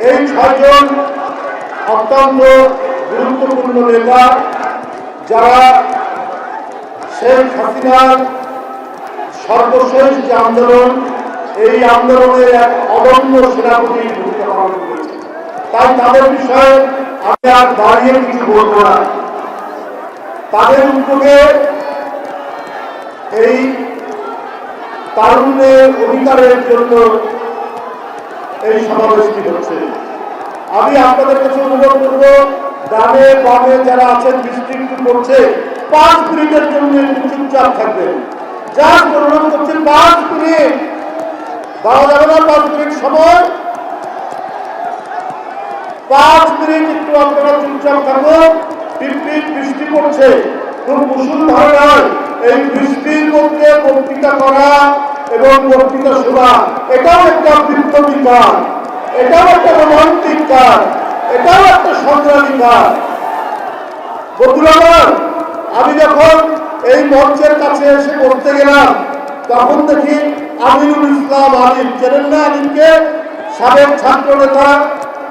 এই 6 জন অত্যন্ত গুরুত্বপূর্ণ নেতা, যারা শেখ হাসিনার সর্বশেষ যে আন্দোলন, এই আন্দোলনের এক অদম্য সেনাপতির ভূমিকা পালন করেছে। তাই তাদের বিষয়ে আমি আর দাঁড়িয়ে কিছু বলব না। তাদের উদ্যোগে এই তারুণ্যের অধিকারের জন্য এই সমাবেশটি হচ্ছে। আমি আপনাদের কাছে অনুরোধ করব, ডানে বামে যারা আছেন, বৃষ্টি একটু পড়ছে, 5 মিনিটের জন্য একটু চুপচাপ থাকবেন। যা অনুরোধ করছেন, 5 মিনিট দেওয়া যাবে না, 5 মিনিট সময়, 5 মিনিট একটু আপনারা চুপচাপ থাকুন। টিপটিপ বৃষ্টি পড়ছে, খুব মুষলধারে নয়। এই বৃষ্টির মধ্যে বক্তৃতা করা এবং বক্তৃতা শোনা, এটাও একটা বিপ্লবী কাজ, এটাও একটা রোমান্টিক কাজ, এটাও একটা সংগ্রামী কাজ। বন্ধুরা, আমি যখন এই মঞ্চের কাছে এসে বলতে গেলাম, তখন দেখি আমিনুল ইসলাম আলিম, চেনেন না আলিমকে? সাবেক ছাত্র নেতা,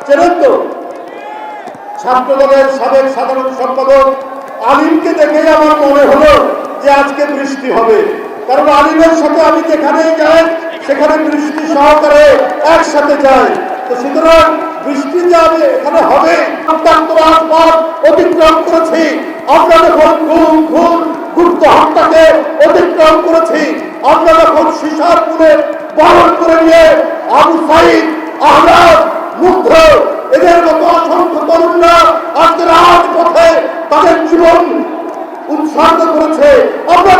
চেনেন তো? ছাত্র দলের সাবেক সাধারণ সম্পাদক আলিমকে দেখেই আমার মনে হলো যে আজকে বৃষ্টি হবে। কারণ আলিমের সাথে আমি যেখানেই যাই সেখানে বৃষ্টি সহকারে একসাথে যাই। তো সুতরাং বৃষ্টি যে আমি এখানে হবে, অতিক্রম করেছি। আমরা যখন গুপ্ত হত্যাকে অতিক্রম করেছি, আমরা যখন সিসার পুরে বরণ করে নিয়ে আবু সাইদ, আহলাদ, মুগ্ধ, এদের মতো অসংখ্য তরুণরা আজকে রাজপথে তাদের জীবন উৎসর্গ করেছে, আমরা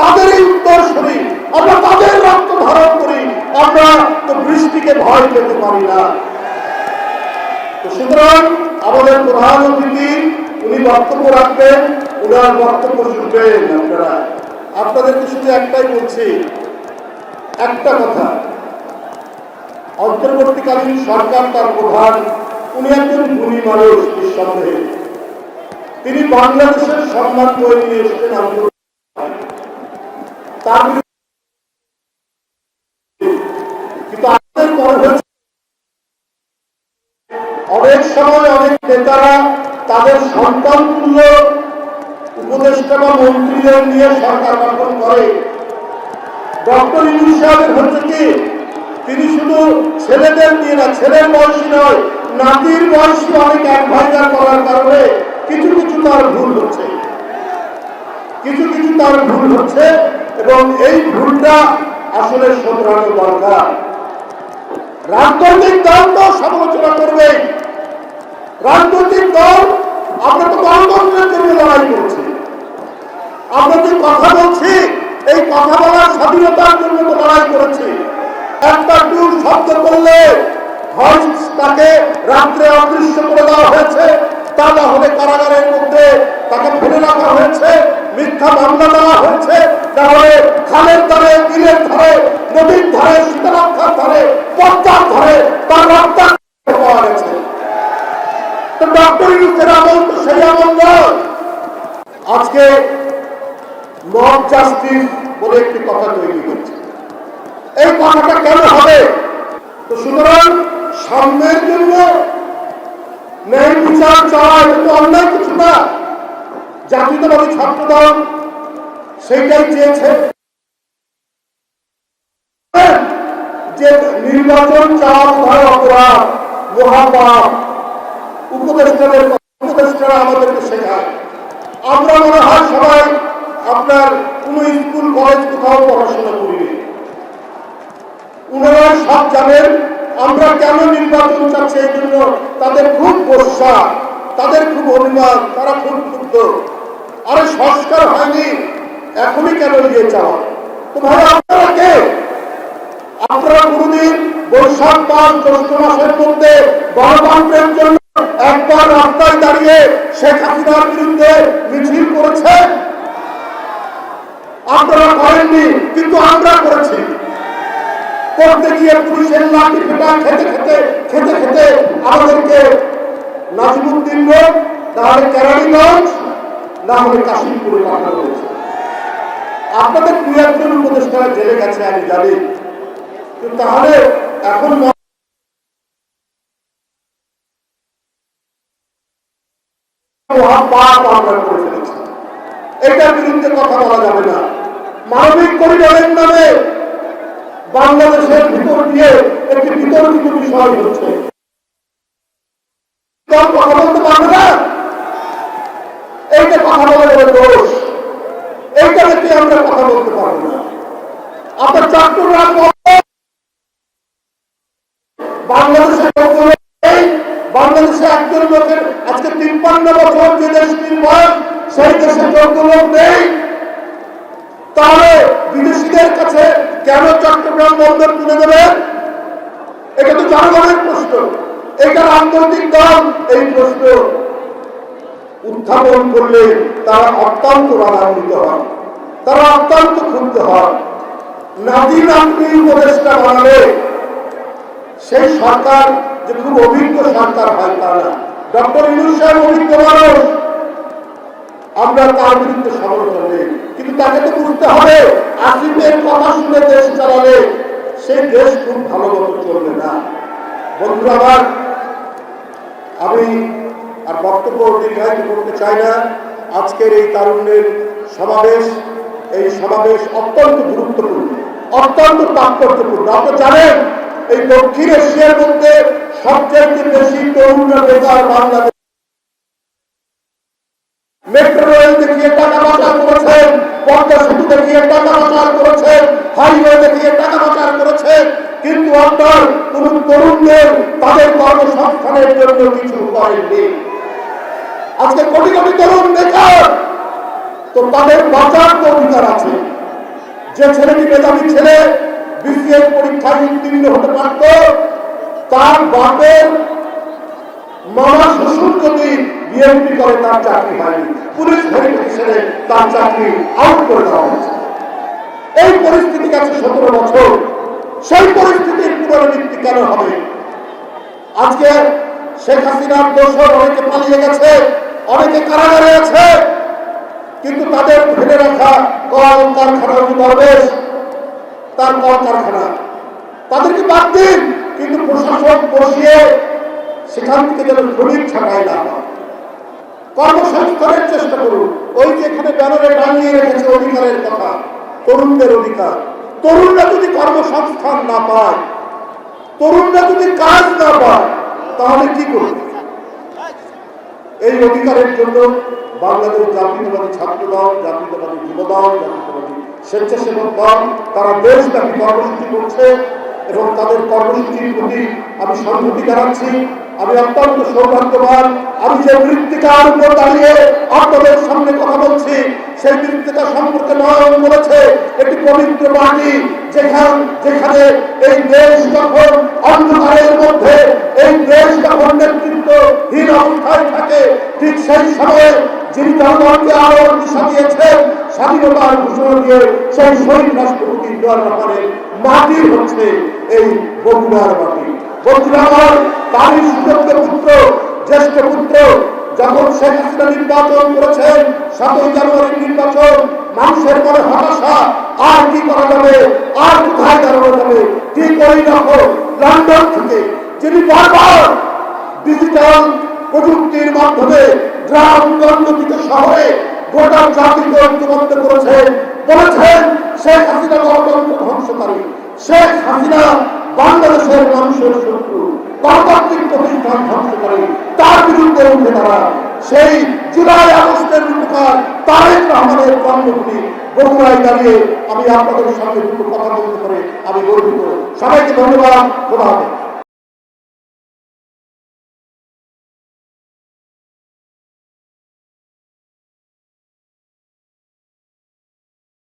তাদেরই উত্তরসূরি, আমরা তাদের রক্ত ধারণ করি। আমরা তো বৃষ্টিকে ভয় পেতে পারি না। তো সুতরাং আমাদের প্রধান অতিথি উনি বক্তব্য রাখবেন, ওনার বক্তব্য শুনবেন আপনারা। আপনাদেরকে শুধু একটাই বলছি, একটা কথা, অন্তর্বর্তীকালীন সরকার তার প্রধান, উনি একজন গুণী মানুষ নিঃসন্দেহে। তিনি বাংলাদেশের সম্মান করে নিয়ে এসেছেন। তার কিন্তু আমাদের মনে হয়েছে অনেক সময় অনেক নেতারা তাদের সন্তানতুল্য উপদেষ্টা বা মন্ত্রীদের নিয়ে সরকার গঠন করে। ডক্টর ইউনূস সাহেবের হচ্ছে কি, তিনি শুধু ছেলেদের নিয়ে না, ছেলের বয়সী নয়, নাতির বয়সী অনেক অ্যাডভাইজার করার কারণে কিছু কিছু তার ভুল হচ্ছে, এবং এই ভুলটা আসলে শোধরানো দরকার। রাজনৈতিক দল তো সমালোচনা করবে, রাজনৈতিক দল, আমরা তো গণতন্ত্রের জন্য লড়াই করছি, আমরা যে কথা বলছি এই কথা বলার স্বাধীনতার জন্য তো লড়াই করেছি। একটা টুল শব্দ করলে হয় তাকে রাত্রে অদৃশ্য করে দেওয়া হয়েছে, তা না হলে কারাগারের মধ্যে তাকে ফেলে রাখা হয়েছে, মিথ্যা মামলা দেওয়া হয়েছে, তাহলে খালের ধারে, বিলের ধারে, নদীর ধারে, শীতলক্ষার ধারে, পদ্মার ধারে তার রক্তাক্ত পাওয়া গেছে। তো ডক্টর ইউনূসের আমল তো সেই আমল নয়। আজকে মব জাস্টিস বলে একটি কথা তৈরি হচ্ছে। এই কথাটা কেন হবে? তো সুতরাং সাম্যের জন্য ন্যায় বিচার চাওয়া এটা অন্যায় কিছু না। জাতীয়তাবাদী ছাত্রদল সেইটাই চেয়েছে যে নির্বাচন চাওয়া হয় অপরাধ, মহাপাপ। উপদেষ্টারা আমাদেরকে শেখায়। আমরা মনে হয় সবাই আপনার কোন স্কুল কলেজ কোথাও পড়াশোনা করিনি, ওনারা সব জানেন আমরা কেন নির্বাচন চাচ্ছি। এই জন্য তাদের খুব গোসা, তাদের খুব অভিমান, তারা খুব ক্ষুব্ধ। আরে সংস্কার হয়নি, এখনই কেন দিয়ে চাওয়া? তো ভাই আপনারা কে? আপনারা কোনদিন বৈশাখ মাস, জ্যৈষ্ঠ মাসের মধ্যে গণতন্ত্রের জন্য একবার রাস্তায় দাঁড়িয়ে শেখ হাসিনার বিরুদ্ধে মিছিল করেছে? আপনারা করেননি, কিন্তু আমরা করেছি। করতে গিয়ে পুলিশের লাঠি পেটা খেতে আমাদেরকে নাজিমুদ্দিন রোড, তাহলে কেরানীগঞ্জ, না হলে কাশিমপুরে পাঠানো হয়েছে। আপনাদের 2-1 জন উপদেষ্টা জেলে গেছে, আমি জানি। তাহলে এখন মহাপাপ আমরা করে ফেলেছি, এটার বিরুদ্ধে কথা বলা যাবে না। মানবিক করিডোরের নামে বাংলাদেশের ভিতর দিয়ে একটি বিতর্কিত বিষয় হচ্ছে, কথা বলতে পারবে না, এইটা কথা বলে দোষ, এইটা দেখে আমরা কথা বলতে পারবো না। আপনার চট্টগ্রাম বাংলাদেশে একজন লোকের আজকে 53 বছর যে দেশটির বয়স, সেই দেশে যোগ্য লোক নেই, তাহলে বিদেশিদের কাছে কেন চট্টগ্রাম বন্দর তুলে দেবেন? এটা তো জনগণের প্রশ্ন, এটার আন্তর্জাতিক দল এই প্রশ্ন উত্থাপন করলে তারা অত্যন্ত রাগান্বিত হন, তারা অত্যন্ত ক্ষুব্ধ হন। নাতি নাতনি উপদেষ্টা বানালে সেই সরকার যে খুব অভিজ্ঞ সরকার হয় তা না। ডক্টর ইউনূস সাহেব অভিজ্ঞ মানুষ, আমরা তার বিরুদ্ধে সমালোচনা নেই, কিন্তু তাকে তো বুঝতে হবে আসিফের কথা শুনে দেশ চালালে সেই দেশ খুব ভালো মতো চলবে না। বন্ধুরা আমার, আমি আর বক্তব্য দীর্ঘায়িত করতে চাই না। আজকের এই তারুণ্যের সমাবেশ, এই সমাবেশ অত্যন্ত গুরুত্বপূর্ণ, অত্যন্ত তাৎপর্যপূর্ণ। আপনি জানেন এই দক্ষিণ এশিয়ার মধ্যে সবচেয়ে বেশি তরুণরা বেকার বাংলাদেশ। মেট্রো রেল দেখিয়ে টাকা পাচার করেছেন, পদ্মা সেতু দেখিয়ে টাকা পাচার করেছেন, হাইওয়ে দেখিয়ে টাকা পাচার করেছেন, কিন্তু আপনার কোন তরুণদের তাদের কর্মসংস্থানের জন্য কিছু করেননি। আজকে কোটি কোটি তরুণ বেকার, তো তাদের বাঁচার তো অধিকার আছে। যে ছেলেটি মেধাবী ছেলে বিসিএস পরীক্ষায় উত্তীর্ণ হতে পারত, তার বাপের মামা শ্বশুর যদি বিএনপি করে তার চাকরি হয়নি, পুলিশ ভেরিফিকেশনে তার চাকরি আউট করে দেওয়া হয়েছে। এই পরিস্থিতি আছে 17 বছর, সেই পরিস্থিতির পুনরাবৃত্তি কেন হবে? আজকে শেখ হাসিনার দোষর অনেকে পালিয়ে গেছে, অনেকে কারাগারে আছে, কিন্তু তাদের ফেলে রাখা কল কারখানা দরবেশ, তার কল কারখানা, তাদেরকে বাদ দিন, কিন্তু প্রশাসন বসিয়ে সেখান থেকে যেন শ্রমিক ছাড়াই না হয়, কর্মসংস্থানের চেষ্টা করুন। ওই যে এখানে ব্যানারে টাঙিয়ে রেখেছে অধিকারের কথা, তরুণদের অধিকার। তরুণরা যদি কর্মসংস্থান না পায়, তরুণরা যদি কাজ না পায়, তাহলে কি করবে? এই অধিকারের জন্য বাংলাদেশ জাতীয়তাবাদী ছাত্র দল, জাতীয়তাবাদী যুব দল, জাতীয়তাবাদী স্বেচ্ছাসেবক দল তারা দেশব্যাপী কর্মসূচি করছে এবং তাদের কর্মসূচির প্রতি আমি সংহতি জানাচ্ছি। আমি অত্যন্ত সৌভাগ্যবান, আমি যে মৃত্তিকার উপর দাঁড়িয়ে আপনাদের সামনে কথা বলছি, সেই মৃত্তিকা সম্পর্কে নয়ন বলেছে একটি পবিত্র মাটি, যেখানে এই দেশ যখন অন্ধকারের মধ্যে, এই দেশ যখন নেতৃত্বহীন অবস্থায় থাকে, ঠিক সেই সময়ে যিনি জনগণকে আলো দিশা দিয়েছেন, স্বাধীনতার ঘোষণা দিয়ে সেই শহীদ রাষ্ট্রপতি জিয়াউর রহমানের মাটি হচ্ছে এই বগুড়ার মাটি। বন্ধুরা আমার, তারই সুযোগ্য পুত্র, জ্যেষ্ঠ পুত্র যখন শেখ হাসিনা নির্বাচন করেছেন, 7ই জানুয়ারির নির্বাচন, মানুষের মনে হতাশা, আর কি করা যাবে, আর কোথায় দাঁড়ানো যাবে, ঠিক ওই রকম লন্ডন থেকে যিনি বারবার ডিজিটাল প্রযুক্তির মাধ্যমে গ্রামগঞ্জ থেকে শহরে গোটা জাতিকে ঐক্যবদ্ধ করেছেন, বলেছেন শেখ হাসিনা গণতন্ত্র ধ্বংসকারী, শেখ হাসিনা বাংলাদেশের মানুষের শত্রু, গণতান্ত্রিক প্রতিষ্ঠান ধ্বংসকারী, তার বিরুদ্ধে উঠে দাঁড়া সেই জুলাই আগস্টের রূপকার তারেক রহমানের কর্মভূমি বগুড়ায় দাঁড়িয়ে আমি আপনাদের সঙ্গে দুটো কথা বলতে পারে আমি গর্বিত। সবাইকে ধন্যবাদ। খোদা হাফেজ।